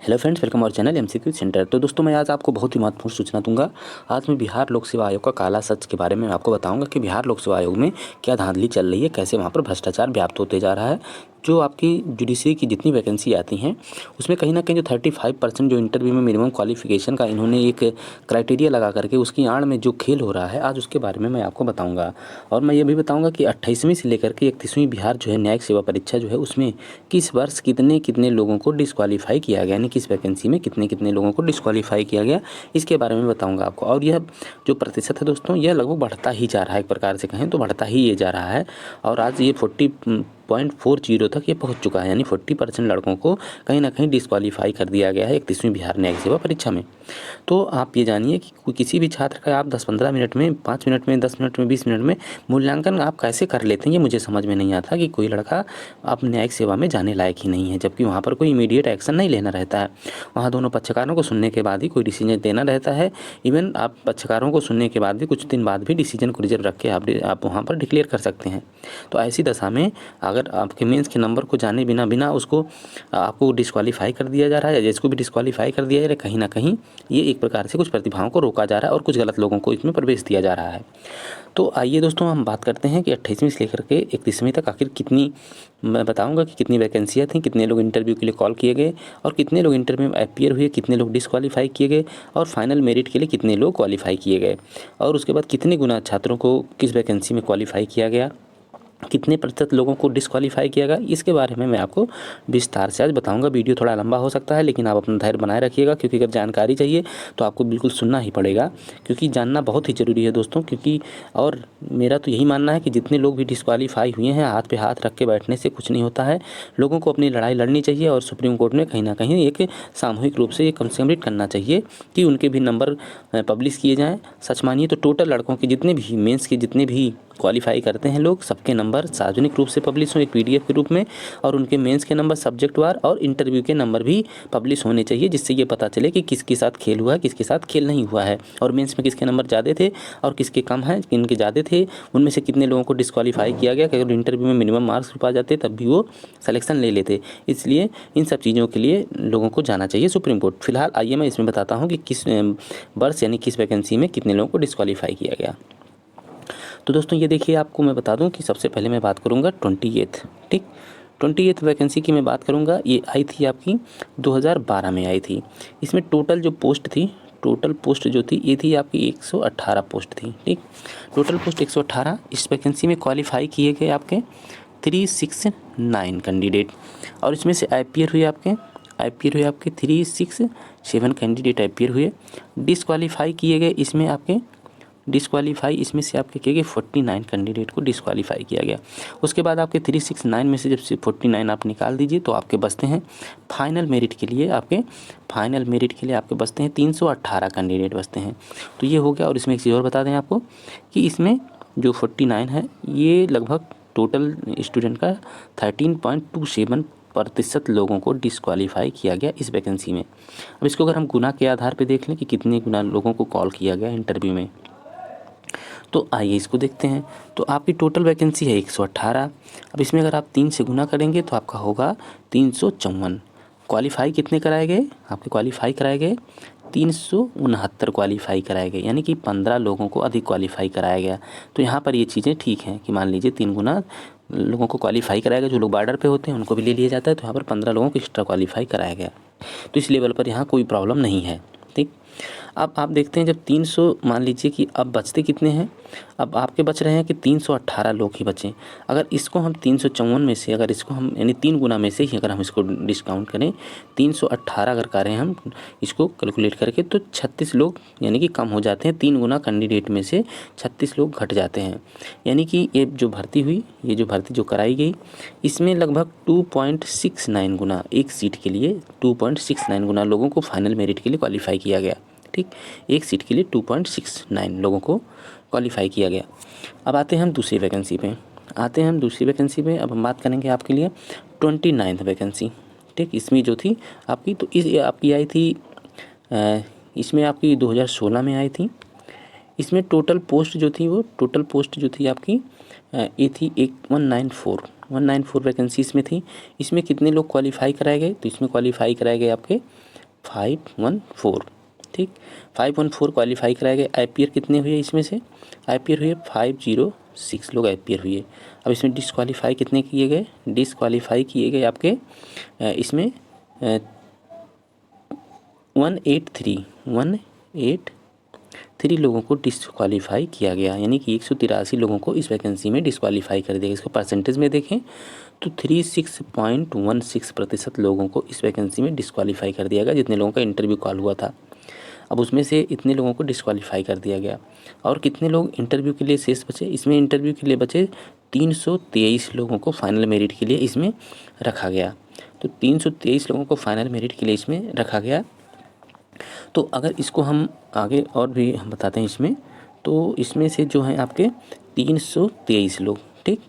Hello friends, welcome our channel MCQ centre. तो दोस्तों, मैं आज आपको बहुत ही महत्वपूर्ण सूचना दूंगा। आज मैं बिहार लोक सेवा आयोग का काला सच के बारे में आपको बताऊंगा कि बिहार लोक सेवा आयोग में क्या धांधली चल रही है, कैसे वहां पर भ्रष्टाचार व्याप्त होते जा रहा है। जो आपकी जुडिशरी की जितनी वैकेंसी आती हैं उसमें कहीं ना कहीं जो 35% जो इंटरव्यू में मिनिमम क्वालिफिकेशन का इन्होंने एक क्राइटेरिया लगा करके उसकी आड़ में जो खेल हो रहा है, आज उसके बारे में मैं आपको बताऊँगा। और मैं ये भी बताऊँगा कि 28वीं से लेकर के 31वीं बिहार जो है न्यायिक सेवा परीक्षा जो है उसमें किस वर्ष कितने कितने लोगों को डिस्क्वालीफाई किया गया, यानी किस वैकेंसी में कितने कितने लोगों को डिस्क्वालीफाई किया गया, इसके बारे में बताऊंगा आपको। और यह जो प्रतिशत है दोस्तों, यह लगभग बढ़ता ही जा रहा है, एक प्रकार से कहें तो बढ़ता ही ये जा रहा है। और आज ये 40.40 तक ये पहुंच चुका है, यानी 40% लड़कों को कहीं ना कहीं डिस्क्वालीफाई कर दिया गया है 31वीं बिहार न्यायिक सेवा परीक्षा में। तो आप ये जानिए कि किसी भी छात्र का आप 10-15 मिनट में, 5 मिनट में, 10 मिनट में, 20 मिनट में मूल्यांकन आप कैसे कर लेते हैं, ये मुझे समझ में नहीं आता कि कोई लड़का आप न्यायिक सेवा में जाने लायक ही नहीं है, जबकि वहाँ पर कोई इमीडिएट एक्शन नहीं लेना रहता है। वहाँ दोनों पक्षकारों को सुनने के बाद ही कोई डिसीजन देना रहता है। इवन आप पक्षकारों को सुनने के बाद भी कुछ दिन बाद भी डिसीजन को रिजर्व रख के आप वहाँ पर डिक्लेयर कर सकते हैं। तो ऐसी दशा में अगर आपके मेंस के नंबर को जाने बिना उसको आपको डिस्क्वालीफाई कर दिया जा रहा है, या जिसको भी डिस्क्वालीफाई कर दिया जा रहा है, कहीं ना कहीं ये एक प्रकार से कुछ प्रतिभाओं को रोका जा रहा है और कुछ गलत लोगों को इसमें प्रवेश दिया जा रहा है। तो आइए दोस्तों, हम बात करते हैं कि 28वीं से लेकर के 31वीं तक आखिर कितनी, मैं बताऊंगा कि कितनी वैकेंसियाँ थीं, कितने लोग इंटरव्यू के लिए कॉल किए गए और कितने लोग इंटरव्यू में अपीयर हुए, कितने लोग डिस्क्वालीफाई किए गए और फाइनल मेरिट के लिए कितने लोग क्वालिफाई किए गए, और उसके बाद कितने गुना छात्रों को किस वैकेंसी में क्वालिफाई किया गया, कितने प्रतिशत लोगों को डिस्क्वालीफाई किया गया, इसके बारे में मैं आपको विस्तार से आज बताऊंगा। वीडियो थोड़ा लंबा हो सकता है, लेकिन आप अपना धैर्य बनाए रखिएगा, क्योंकि अगर जानकारी चाहिए तो आपको बिल्कुल सुनना ही पड़ेगा, क्योंकि जानना बहुत ही ज़रूरी है दोस्तों। क्योंकि और मेरा तो यही मानना है कि जितने लोग भी डिस्क्वालीफाई हुए हैं, हाथ पे हाथ रख के बैठने से कुछ नहीं होता है। लोगों को अपनी लड़ाई लड़नी चाहिए और सुप्रीम कोर्ट में कहीं ना कहीं एक सामूहिक रूप से ये कंसम्प्लीट करना चाहिए कि उनके भी नंबर पब्लिश किए जाएँ। सच मानिए तो टोटल लड़कों के जितने भी मेंस के जितने भी क्वालिफाई करते हैं लोग, सबके नंबर सार्वजनिक रूप से पब्लिश हों एक पीडीएफ के रूप में, और उनके मेंस के नंबर सब्जेक्ट वार और इंटरव्यू के नंबर भी पब्लिश होने चाहिए, जिससे ये पता चले कि किसके साथ खेल हुआ है, किसके साथ खेल नहीं हुआ है, और मेंस में किसके नंबर ज़्यादा थे और किसके कम हैं, किनके ज़्यादा थे, उनमें से कितने लोगों को डिस्क्वालीफाई किया गया, कि अगर इंटरव्यू में मिनिमम मार्क्स भी पा जाते तब भी वो सिलेक्शन ले लेते। इसलिए इन सब चीज़ों के लिए लोगों को जाना चाहिए सुप्रीम कोर्ट। फिलहाल आइए मैं इसमें बताता हूँ कि किस वर्ष यानी किस वैकेंसी में कितने लोगों को डिस्क्वालीफाई किया गया। तो दोस्तों ये देखिए, आपको मैं बता दूं कि सबसे पहले मैं बात करूंगा 28th, ठीक, 28th वैकेंसी की मैं बात करूंगा। ये आई थी आपकी 2012 में आई थी। इसमें टोटल जो पोस्ट थी, टोटल पोस्ट जो थी ये थी आपकी 118 पोस्ट थी, ठीक, टोटल पोस्ट 118। इस वैकेंसी में क्वालिफाई किए गए आपके 369 कैंडिडेट, और इसमें से आईपीआर हुए आपके 367 कैंडिडेट आईपीआर हुए। डिस्क्वालीफाई किए गए इसमें आपके डिस्क्वालीफाई इसमें से आपके किए गए 49 कैंडिडेट को डिस्क्वालीफाई किया गया। उसके बाद आपके 369 में से जब से 49 आप निकाल दीजिए तो आपके बचते हैं फाइनल मेरिट के लिए आपके बचते हैं 318 कैंडिडेट बचते हैं। तो ये हो गया। और इसमें एक चीज़ और बता दें आपको कि इसमें जो 49 है ये लगभग टोटल स्टूडेंट का 13.27% लोगों को डिस्क्वालीफाई किया गया इस वैकेंसी में। अब इसको अगर हम गुना के आधार पर देख लें कि कितने गुना लोगों को कॉल किया गया इंटरव्यू में, तो आइए इसको देखते हैं। तो आपकी टोटल वैकेंसी है 118। अब इसमें अगर आप 3 से गुना करेंगे तो आपका होगा 354। क्वालिफाई कितने कराए गए, आपके क्वालिफाई कराए गए 369 क्वालिफाई कराए गए, यानी कि 15 लोगों को अधिक क्वालिफाई कराया गया। तो यहाँ पर ये चीज़ें ठीक हैं कि मान लीजिए 3 गुना लोगों को क्वालिफाई कराया गया, जो लोग बॉर्डर पे होते हैं उनको भी ले लिया जाता है, तो यहाँ पर 15 लोगों को एक्स्ट्रा क्वालिफाई कराया गया। तो इस लेवल पर यहाँ कोई प्रॉब्लम नहीं है, ठीक। अब आप देखते हैं जब 300 मान लीजिए कि अब बचते कितने हैं, अब आपके बच रहे हैं कि 318 लोग ही बचें। अगर इसको हम 354 में से अगर इसको हम यानी 3 गुना में से ही अगर हम इसको डिस्काउंट करें, 318 अगर करें हम इसको कैलकुलेट करके, तो 36 लोग यानी कि कम हो जाते हैं। 3 गुना कैंडिडेट में से 36 लोग घट जाते हैं। यानी कि ये जो भर्ती हुई, ये जो भर्ती जो कराई गई, इसमें लगभग 2.69 गुना एक सीट के लिए 2.69 गुना लोगों को फाइनल मेरिट के लिए क्वालिफाई किया गया, ठीक। एक सीट के लिए 2.69 लोगों को क्वालिफाई किया गया। अब आते हैं हम दूसरी वैकेंसी पे। अब हम बात करेंगे आपके लिए 29th वैकेंसी, ठीक। इसमें जो थी आपकी, तो इस आपकी आई थी इसमें आपकी 2016 में आई थी। इसमें टोटल पोस्ट जो थी आपकी ये थी 194 वैकेंसी इसमें थी। इसमें कितने लोग क्वालिफाई कराए गए, तो इसमें क्वालिफाई कराए गए आपके 514, ठीक। 514 क्वालिफाई कराए गए। आईपीआर कितने हुए इसमें से? आईपीआर हुए 506 लोग आईपीआर हुए। अब इसमें डिस्क्वालीफाई कितने किए गए? डिस्क्वालीफाई किए गए आपके इसमें 183 लोगों को डिस्क्वालीफाई किया गया, यानी कि 183 लोगों को इस वैकेंसी में डिस्क्वालीफाई कर दिया। इसको परसेंटेज में देखें तो 36.16% लोगों को इस वैकेंसी में डिस्क्वालीफाई कर दिया गया, जितने लोगों का इंटरव्यू कॉल हुआ था। अब उसमें से इतने लोगों को डिस्क्वालीफाई कर दिया गया। और कितने लोग इंटरव्यू के लिए शेष बचे? इसमें इंटरव्यू के लिए बचे 323 लोगों को फाइनल मेरिट के लिए इसमें रखा गया। तो 323 लोगों को फाइनल मेरिट के लिए इसमें रखा गया। तो अगर इसको हम आगे और भी हम बताते हैं इसमें, तो इसमें से जो है आपके 323 लोग, ठीक।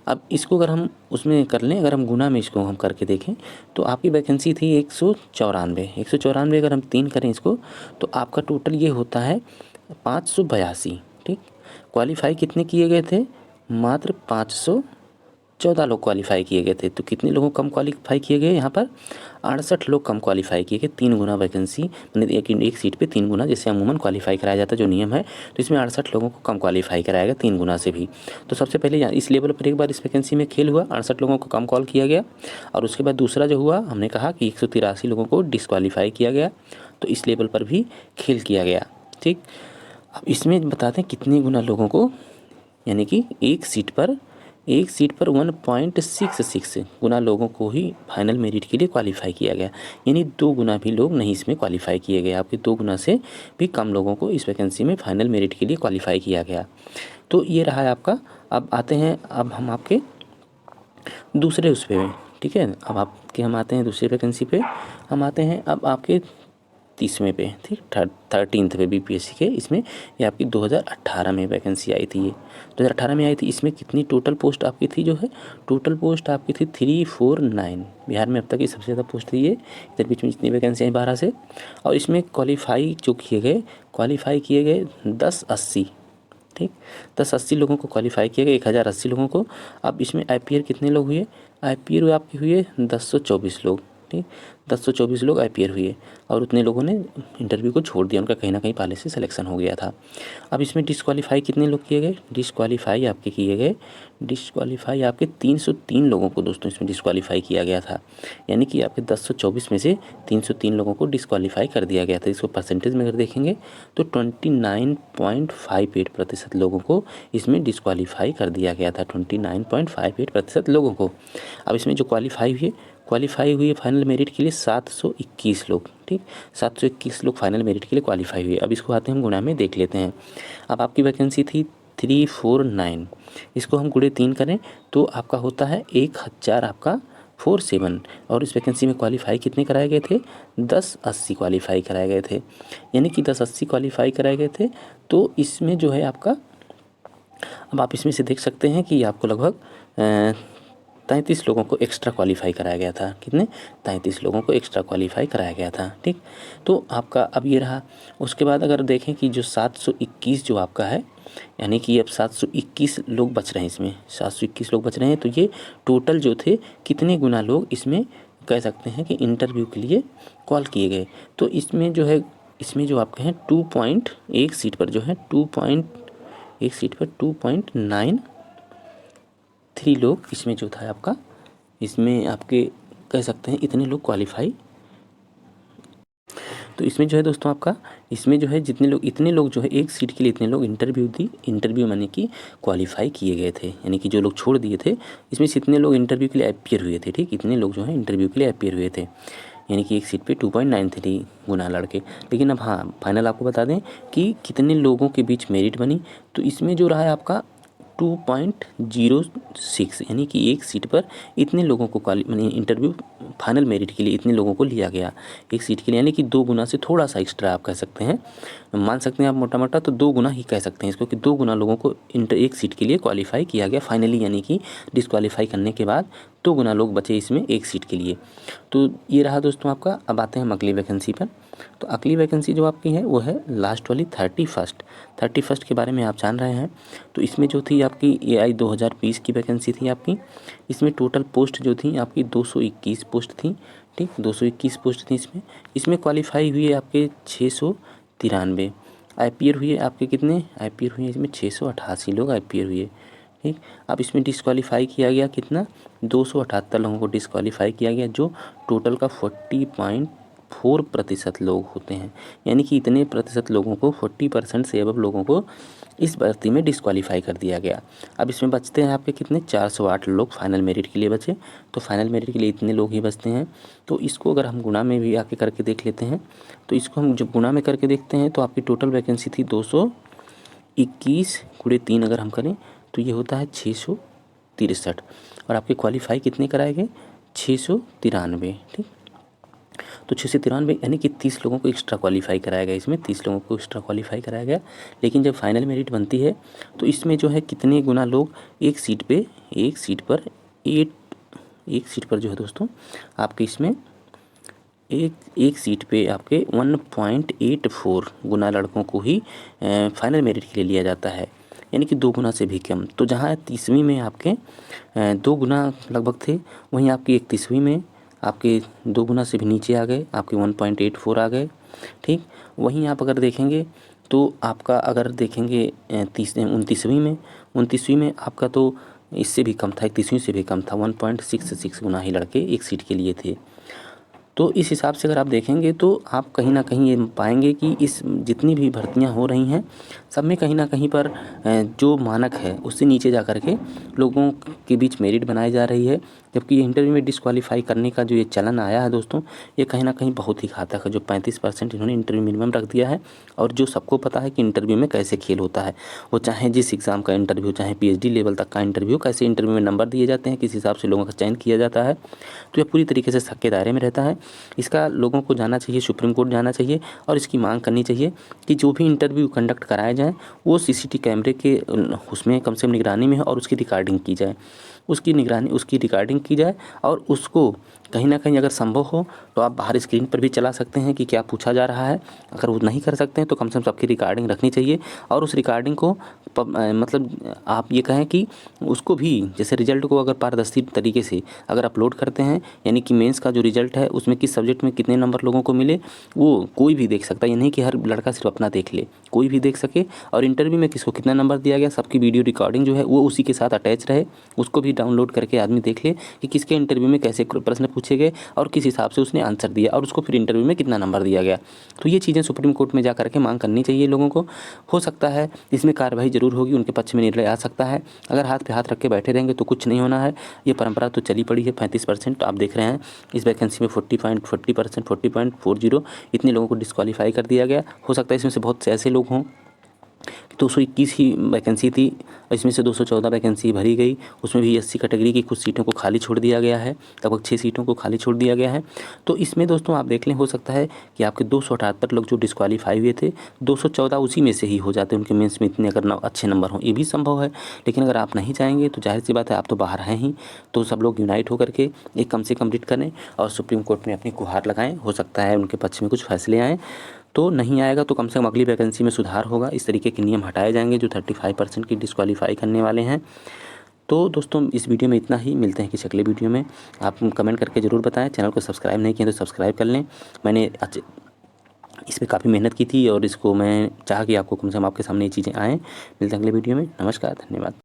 अब इसको अगर हम उसमें कर लें, अगर हम गुना में इसको हम करके देखें तो आपकी वैकेंसी थी 194 अगर हम 3 करें इसको तो आपका टोटल ये होता है 582, ठीक। क्वालिफाई कितने किए गए थे? मात्र 514 लोग क्वालिफाई किए गए थे। तो कितने लोगों कम क्वालिफाई किए गए? यहाँ पर 68 लोग कम क्वालिफाई किए गए। 3 गुना वैकेंसी, मतलब एक सीट पे 3 गुना, जैसे अमूमन क्वालिफाई कराया जाता है जो नियम है, तो इसमें 68 लोगों को कम क्वालिफाई कराया गया 3 गुना से भी। तो सबसे पहले इस लेवल पर एक बार इस वैकेंसी में खेल हुआ, 68 लोगों को कम कॉल किया गया। और उसके बाद दूसरा जो हुआ, हमने कहा कि 183 लोगों को डिस्क्वालीफाई किया गया, तो इस लेवल पर भी खेल किया गया, ठीक। अब इसमें बताते हैं कितने गुना लोगों को, यानी कि एक सीट पर 1.66 गुना लोगों को ही फाइनल मेरिट के लिए क्वालिफाई किया गया, यानी 2 गुना भी लोग नहीं इसमें क्वालिफाई किए गए। आपके 2 गुना से भी कम लोगों को इस वैकेंसी में फाइनल मेरिट के लिए क्वालिफाई किया गया। तो ये रहा है आपका। अब आते हैं, अब हम आपके दूसरे उस पे, ठीक है। अब आपके हम आते हैं दूसरे वैकेंसी पे, हम आते हैं अब आपके 30वें पे, ठीक, 13th पे बीपीएससी के। इसमें ये आपकी 2018 में वैकेंसी आई थी, ये 2018 में आई थी। इसमें कितनी टोटल पोस्ट आपकी थी? जो है टोटल पोस्ट आपकी थी 349। बिहार में अब तक की सबसे ज़्यादा पोस्ट थी ये, इधर बीच में जितनी वैकेंसी आई 12 से। और इसमें क्वालिफाई किए गए 1080, ठीक, 1080 लोगों को क्वालिफाई किया गया, 1080 लोगों को। अब इसमें आईपीआर कितने लोग हुए? आईपीआर आपके हुए 1024 लोग, ठीक, 1024 लोग आईपीआर हुए। और उतने लोगों ने इंटरव्यू को छोड़ दिया, उनका कहीं ना कहीं पहले से सिलेक्शन हो गया था। अब इसमें डिस्क्वालीफाई कितने लोग किए गए? डिस्क्वालीफाई आपके 303 लोगों को दोस्तों इसमें डिस्क्वालीफाई किया गया था, यानी कि आपके 1024 में से 303 लोगों को डिस्क्वालीफाई कर दिया गया था। इसको परसेंटेज में अगर देखेंगे तो 29.58% लोगों को इसमें डिस्क्वालीफाई कर दिया गया था, 29.58% लोगों को। अब इसमें जो क्वालिफाई हुए फाइनल मेरिट के लिए 721 लोग, ठीक, 721 लोग फाइनल मेरिट के लिए क्वालिफाई हुए। अब इसको आते हैं हम गुणा में देख लेते हैं। अब आपकी वैकेंसी थी 349, इसको हम गुणे 3 करें तो आपका होता है 1000 आपका 47। और इस वैकेंसी में क्वालिफाई कितने कराए गए थे? 1080 क्वालिफाई कराए गए थे, यानी कि 1080 क्वालिफाई कराए गए थे। तो इसमें जो है आपका, अब आप इसमें से देख सकते हैं कि आपको लगभग 33 लोगों को एक्स्ट्रा क्वालिफाई कराया गया था। कितने? 33 लोगों को एक्स्ट्रा क्वालिफाई कराया गया था, ठीक। तो आपका अब ये रहा। उसके बाद अगर देखें कि जो 721 जो आपका है, यानी कि अब 721 लोग बच रहे हैं, इसमें 721 लोग बच रहे हैं। तो ये टोटल जो थे कितने गुना लोग इसमें कह सकते हैं कि इंटरव्यू के लिए कॉल किए गए। तो इसमें जो है, इसमें जो आपके हैं 1 सीट पर जो है 2.93 लोग इसमें जो था आपका, इसमें आपके कह सकते हैं इतने लोग क्वालिफाई। तो इसमें जो है दोस्तों आपका, इसमें जो है इतने लोग जो है एक सीट के लिए इतने लोग इंटरव्यू माने कि क्वालिफाई किए गए थे, यानी कि जो लोग छोड़ दिए थे इसमें से इतने लोग इंटरव्यू के लिए अपीयर हुए थे, ठीक, इतने लोग जो है इंटरव्यू के लिए अपीयर हुए थे, यानी कि एक सीट पे 2.93 गुना लड़के। लेकिन अब हाँ, फाइनल आपको बता दें कि कितने लोगों के बीच मेरिट बनी। तो इसमें जो रहा है आपका 2.06, यानी कि एक सीट पर इतने लोगों को इंटरव्यू फाइनल मेरिट के लिए इतने लोगों को लिया गया एक सीट के लिए, यानी कि 2 गुना से थोड़ा सा एक्स्ट्रा आप कह सकते हैं, मान सकते हैं आप मोटा मोटा, तो 2 गुना ही कह सकते हैं इसको, कि 2 गुना लोगों को एक सीट के लिए क्वालिफाई किया गया फाइनली, यानी कि डिस्क्वालीफाई करने के बाद 2 गुना लोग बचे इसमें एक सीट के लिए। तो ये रहा दोस्तों आपका। अब आते हैं हम अगली वैकेंसी पर। तो अगली वैकेंसी जो आपकी है वो है लास्ट वाली 31st के बारे में आप जान रहे हैं। तो इसमें जो थी आपकी AI 2020 की वैकेंसी थी आपकी। इसमें टोटल पोस्ट जो थी आपकी 221 पोस्ट थी, ठीक। 221 पोस्ट थी इसमें। इसमें क्वालिफाई हुए आपके 693। आईपीआर हुए आपके कितने? आईपीआर हुए इसमें 688 लोग आईपीआर हुए, ठीक। अब इसमें डिस्क्वालीफाई किया गया कितना? 278 लोगों को डिस्क्वालीफाई किया गया, जो टोटल का 40.4% लोग होते हैं। यानी कि इतने प्रतिशत लोगों को, 40% से अब लोगों को इस भर्ती में डिस्क्वालीफाई कर दिया गया। अब इसमें बचते हैं आपके कितने? 408 लोग फाइनल मेरिट के लिए बचे। तो फाइनल मेरिट के लिए इतने लोग ही बचते हैं। तो इसको अगर हम गुणा में भी आके करके देख लेते हैं, तो इसको हम जब गुणा में करके देखते हैं तो आपकी टोटल वैकेंसी थी 221 × 3 अगर हम करें तो ये होता है 663। और आपके क्वालिफाई कितने कराए गए? 693, ठीक। तो 693 यानी कि 30 लोगों को एक्स्ट्रा क्वालिफाई कराया गया। इसमें 30 लोगों को एक्स्ट्रा क्वालिफाई कराया गया। लेकिन जब फाइनल मेरिट बनती है तो इसमें जो है कितने गुना लोग एक सीट पर जो है दोस्तों आपके इसमें एक सीट पे आपके 1.84 गुना लड़कों को ही फाइनल मेरिट के लिए लिया जाता है, यानी कि 2 गुना से भी कम। तो जहाँ 30वीं में आपके 2 गुना लगभग थे, वहीं आपकी 31वीं में आपके 2 गुना से भी नीचे आ गए, आपके 1.84 आ गए, ठीक। वहीं आप अगर देखेंगे तो आपका अगर देखेंगे 29वीं में आपका तो इससे भी कम था, 31वीं से भी कम था, 1.66 गुना ही लड़के एक सीट के लिए थे। तो इस हिसाब से अगर आप देखेंगे तो आप कहीं ना कहीं ये पाएंगे कि इस जितनी भी भर्तियां हो रही हैं सब में कहीं ना कहीं पर जो मानक है उससे नीचे जा कर के लोगों के बीच मेरिट बनाई जा रही है। जबकि ये इंटरव्यू में डिस्क्वालीफाई करने का जो ये चलन आया है दोस्तों, ये कहीं ना कहीं बहुत ही घातक है। जो 35% इन्होंने इंटरव्यू मिनिमम रख दिया है, और जो सबको पता है कि इंटरव्यू में कैसे खेल होता है, वो चाहे जिस एग्ज़ाम का इंटरव्यू, चाहे पीएचडी लेवल तक का इंटरव्यू, कैसे इंटरव्यू में नंबर दिए जाते हैं, किस हिसाब से लोगों का चयन किया जाता है, तो ये पूरी तरीके से शक के दायरे में रहता है। इसका लोगों को जाना चाहिए, सुप्रीम कोर्ट जाना चाहिए और इसकी मांग करनी चाहिए कि जो भी इंटरव्यू कंडक्ट कराए जाएँ वो सीसीटीवी कैमरे के उसमें कम से कम निगरानी में हो, और उसकी रिकॉर्डिंग की जाए, उसकी रिकॉर्डिंग की जाए, और उसको कहीं ना कहीं अगर संभव हो तो आप बाहर स्क्रीन पर भी चला सकते हैं कि क्या पूछा जा रहा है। अगर वो नहीं कर सकते हैं तो कम से कम सबकी रिकॉर्डिंग रखनी चाहिए, और उस रिकॉर्डिंग को मतलब आप ये कहें कि उसको भी जैसे रिजल्ट को अगर पारदर्शी तरीके से अगर अपलोड करते हैं, यानी कि मेंस का जो रिजल्ट है उसमें किस सब्जेक्ट में कितने नंबर लोगों को मिले, वो कोई भी देख सकता है। ये नहीं कि हर लड़का सिर्फ अपना देख ले, कोई भी देख सके। और इंटरव्यू में किसको कितना नंबर दिया गया, सबकी वीडियो रिकॉर्डिंग जो है वो उसी के साथ अटैच रहे, उसको भी डाउनलोड करके आदमी देख ले कि किसके इंटरव्यू में कैसे प्रश्न पूछे गए और किस हिसाब से उसने आंसर दिया, और उसको फिर इंटरव्यू में कितना नंबर दिया गया। तो ये चीज़ें सुप्रीम कोर्ट में जा करके मांग करनी चाहिए लोगों को। हो सकता है इसमें कार्रवाई जरूर होगी, उनके पक्ष में निर्णय आ सकता है। अगर हाथ पे हाथ रख के बैठे रहेंगे तो कुछ नहीं होना है। ये परंपरा तो चली पड़ी है। 35% आप देख रहे हैं इस वैकेंसी में 40.40% इतने लोगों को डिस्क्वालीफाई कर दिया गया। हो सकता है इसमें से बहुत से ऐसे लोग हों, 221 ही वैकेंसी थी, इसमें से 214 वैकेंसी भरी गई। उसमें भी एससी कैटेगरी की कुछ सीटों को खाली छोड़ दिया गया है, लगभग 6 सीटों को खाली छोड़ दिया गया है। तो इसमें दोस्तों आप देख लें, हो सकता है कि आपके 278 लोग जो डिस्क्वालीफाई हुए थे, 214 उसी में से ही हो जाते, उनके मेंस में इतने अगर अच्छे नंबर हों, ये भी संभव है। लेकिन अगर आप नहीं चाहेंगे तो जाहिर सी बात है, आप तो बाहर हैं ही, तो सब लोग यूनाइट होकर के एक कम से कंप्लीट करें और सुप्रीम कोर्ट में अपनी गुहार लगाएं। हो सकता है उनके पक्ष में कुछ फैसले आएँ, तो नहीं आएगा तो कम से कम अगली वैकेंसी में सुधार होगा। इस तरीके के नियम हटाए जाएंगे जो 35% की डिस्क्वालीफाई करने वाले हैं। तो दोस्तों इस वीडियो में इतना ही, मिलते हैं किसी अगले वीडियो में। आप कमेंट करके ज़रूर बताएं, चैनल को सब्सक्राइब नहीं किया तो सब्सक्राइब कर लें। मैंने इस पर काफ़ी मेहनत की थी और इसको मैं चाहा कि आपको कम से कम आपके सामने ये चीज़ें आएँ। मिलते हैं अगले वीडियो में। नमस्कार, धन्यवाद।